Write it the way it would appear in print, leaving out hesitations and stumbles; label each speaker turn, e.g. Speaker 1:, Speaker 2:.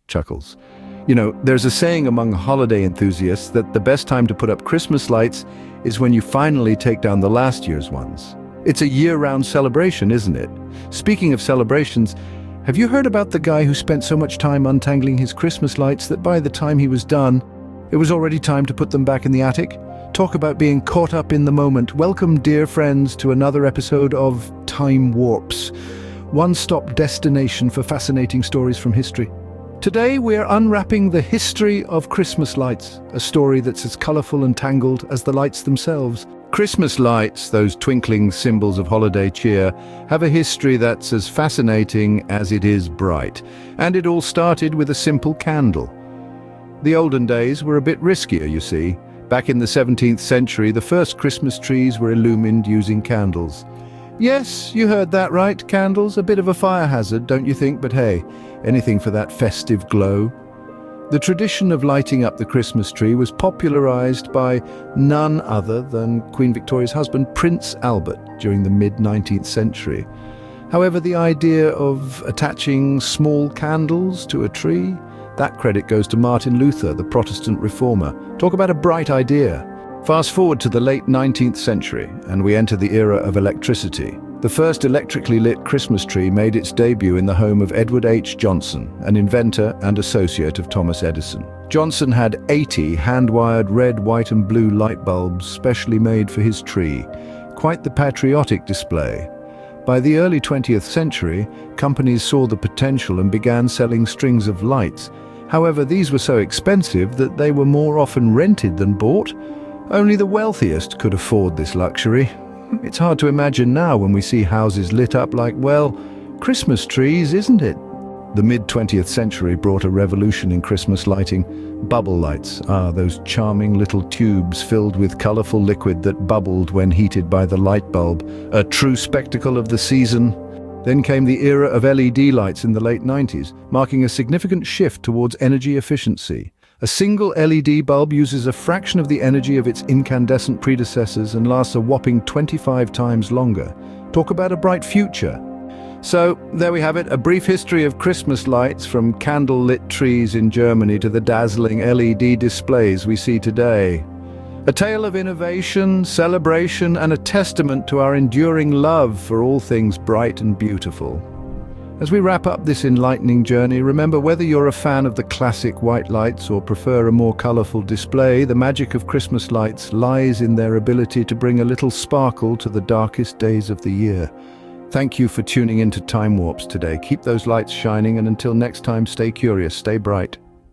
Speaker 1: chuckles. You know, there's a saying among holiday enthusiasts that the best time to put up Christmas lights is when you finally take down the last year's ones. It's a year-round celebration, isn't it? Speaking of celebrations, have you heard about the guy who spent so much time untangling his Christmas lights that by the time he was done, it was already time to put them back in the attic? Talk about being caught up in the moment. Welcome, dear friends, to another episode of Time Warps, one-stop destination for fascinating stories from history. Today we're unwrapping the history of Christmas lights, a story that's as colourful and tangled as the lights themselves. Christmas lights, those twinkling symbols of holiday cheer, have a history that's as fascinating as it is bright. And it all started with a simple candle. The olden days were a bit riskier, you see. Back in the 17th century, the first Christmas trees were illumined using candles. Yes, you heard that right, candles, a bit of a fire hazard, don't you think? But hey, anything for that festive glow. The tradition of lighting up the Christmas tree was popularized by none other than Queen Victoria's husband, Prince Albert, during the mid-19th century. However, the idea of attaching small candles to a tree, that credit goes to Martin Luther, the Protestant reformer. Talk about a bright idea. Fast forward to the late 19th century, and we enter the era of electricity. The first electrically lit Christmas tree made its debut in the home of Edward H. Johnson, an inventor and associate of Thomas Edison. Johnson had 80 hand-wired red, white and blue light bulbs specially made for his tree. Quite the patriotic display. By the early 20th century, companies saw the potential and began selling strings of lights. However, these were so expensive that they were more often rented than bought. Only the wealthiest could afford this luxury. It's hard to imagine now when we see houses lit up like, well, Christmas trees, isn't it? The mid-20th century brought a revolution in Christmas lighting. Bubble lights, those charming little tubes filled with colorful liquid that bubbled when heated by the light bulb, a true spectacle of the season. Then came the era of LED lights in the late 90s, marking a significant shift towards energy efficiency. A single LED bulb uses a fraction of the energy of its incandescent predecessors and lasts a whopping 25 times longer. Talk about a bright future. So, there we have it, a brief history of Christmas lights from candle-lit trees in Germany to the dazzling LED displays we see today. A tale of innovation, celebration, and a testament to our enduring love for all things bright and beautiful. As we wrap up this enlightening journey, remember, whether you're a fan of the classic white lights or prefer a more colorful display, the magic of Christmas lights lies in their ability to bring a little sparkle to the darkest days of the year. Thank you for tuning into Time Warps today. Keep those lights shining, and until next time, stay curious, stay bright.